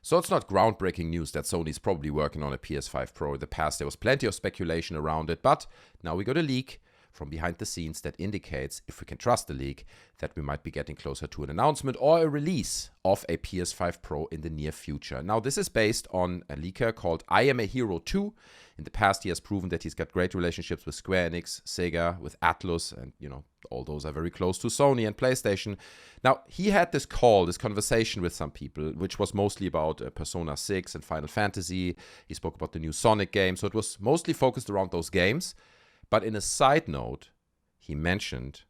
So it's not groundbreaking news that Sony's probably working on a PS5 Pro. In the past, there was plenty of speculation around it, but now we got a leak from behind the scenes that indicates, if we can trust the leak, that we might be getting closer to an announcement or a release of a PS5 Pro in the near future. Now, this is based on a leaker called I Am a Hero 2. In the past, he has proven that he's got great relationships with Square Enix, SEGA, with Atlus, and, all those are very close to Sony and PlayStation. Now, he had this conversation with some people, which was mostly about Persona 6 and Final Fantasy. He spoke about the new Sonic game, so it was mostly focused around those games. But in a side note, he mentioned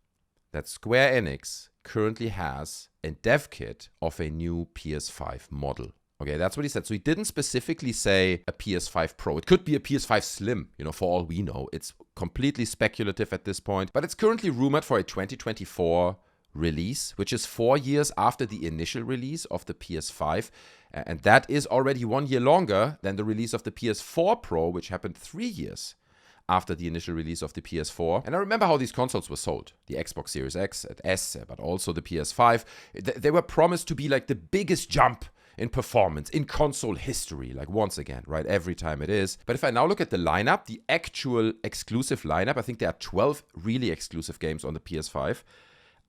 that Square Enix currently has a dev kit of a new PS5 model. Okay, that's what he said. So he didn't specifically say a PS5 Pro. It could be a PS5 Slim, for all we know. It's completely speculative at this point. But it's currently rumored for a 2024 release, which is 4 years after the initial release of the PS5. And that is already 1 year longer than the release of the PS4 Pro, which happened 3 years after the initial release of the PS4. And I remember how these consoles were sold. The Xbox Series X and S, but also the PS5. They were promised to be like the biggest jump in performance in console history, like once again, right? Every time it is. But if I now look at the lineup, the actual exclusive lineup, I think there are 12 really exclusive games on the PS5.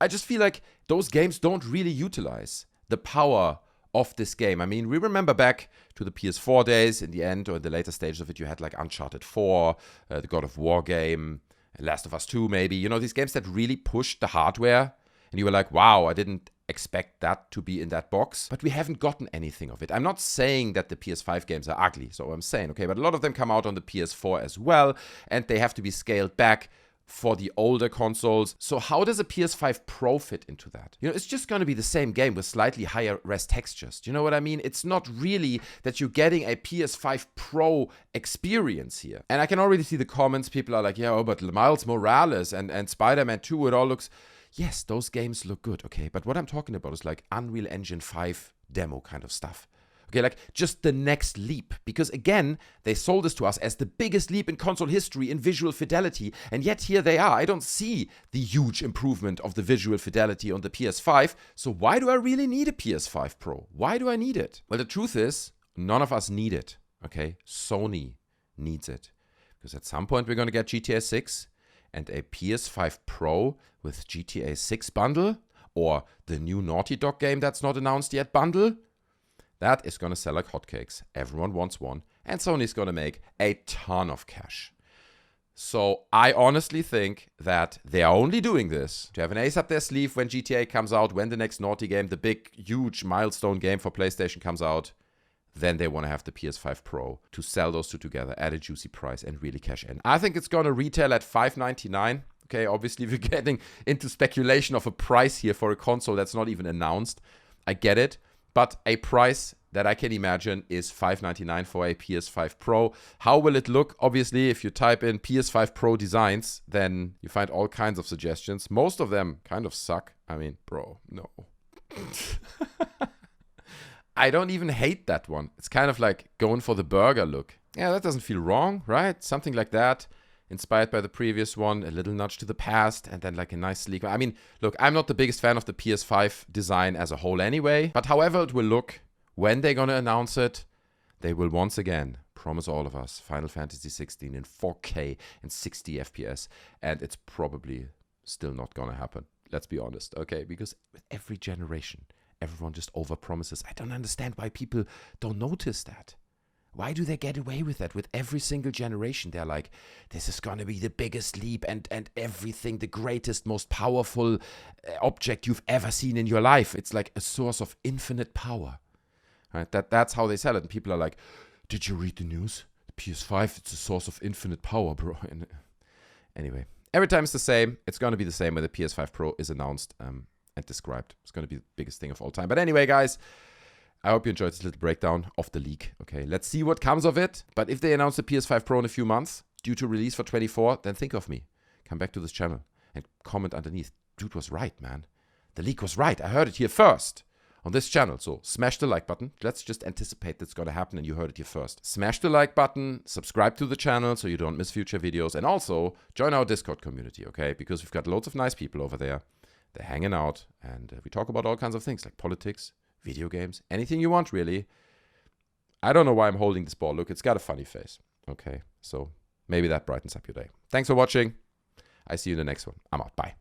I just feel like those games don't really utilize the power of this game. I mean, we remember back to the PS4 days. In the end, or in the later stages of it, you had like Uncharted 4, the God of War game, Last of Us 2 maybe. These games that really pushed the hardware. And you were like, wow, I didn't expect that to be in that box. But we haven't gotten anything of it. I'm not saying that the PS5 games are ugly. So I'm saying, okay, but a lot of them come out on the PS4 as well. And they have to be scaled back for the older consoles. So how does a PS5 Pro fit into that? It's just going to be the same game with slightly higher res textures. Do you know what I mean? It's not really that you're getting a PS5 Pro experience here. And I can already see the comments. People are like, but Miles Morales and Spider-Man 2, it all looks... Yes, those games look good, okay? But what I'm talking about is like Unreal Engine 5 demo kind of stuff. Okay, like just the next leap. Because again, they sold this to us as the biggest leap in console history in visual fidelity. And yet here they are. I don't see the huge improvement of the visual fidelity on the PS5. So why do I really need a PS5 Pro? Why do I need it? Well, the truth is, none of us need it, okay? Sony needs it. Because at some point we're going to get GTA 6 and a PS5 Pro with GTA 6 bundle, or the new Naughty Dog game that's not announced yet bundle. That is going to sell like hotcakes. Everyone wants one. And Sony's going to make a ton of cash. So I honestly think that they are only doing this to have an ace up their sleeve when GTA comes out, when the next Naughty game, the big, huge milestone game for PlayStation comes out. Then they want to have the PS5 Pro to sell those two together at a juicy price and really cash in. I think it's going to retail at $599. Okay, obviously we're getting into speculation of a price here for a console that's not even announced. I get it. But a price that I can imagine is $599 for a PS5 Pro. How will it look? Obviously, if you type in PS5 Pro designs, then you find all kinds of suggestions. Most of them kind of suck. I mean, bro, no. I don't even hate that one. It's kind of like going for the burger look. Yeah, that doesn't feel wrong, right? Something like that. Inspired by the previous one, a little nudge to the past, and then like a nice sleek. I mean, look, I'm not the biggest fan of the PS5 design as a whole anyway. But however it will look, when they're going to announce it, they will once again promise all of us Final Fantasy 16 in 4K and 60 FPS. And it's probably still not going to happen. Let's be honest, okay? Because with every generation, everyone just overpromises. I don't understand why people don't notice that. Why do they get away with that with every single generation? They're like, this is going to be the biggest leap and everything, the greatest, most powerful object you've ever seen in your life. It's like a source of infinite power. Right? That's how they sell it. And people are like, did you read the news? The PS5, it's a source of infinite power, bro. And anyway, every time it's the same. It's going to be the same when the PS5 Pro is announced and described. It's going to be the biggest thing of all time. But anyway, guys, I hope you enjoyed this little breakdown of the leak. Okay, let's see what comes of it. But if they announce the PS5 Pro in a few months, due to release for 24, then think of me. Come back to this channel and comment underneath. Dude was right, man. The leak was right. I heard it here first on this channel. So smash the like button. Let's just anticipate that's going to happen and you heard it here first. Smash the like button, subscribe to the channel so you don't miss future videos, and also join our Discord community, okay? Because we've got loads of nice people over there. They're hanging out and we talk about all kinds of things like politics, video games, anything you want really. I don't know why I'm holding this ball. Look, it's got a funny face. Okay, so maybe that brightens up your day. Thanks for watching. I see you in the next one. I'm out. Bye.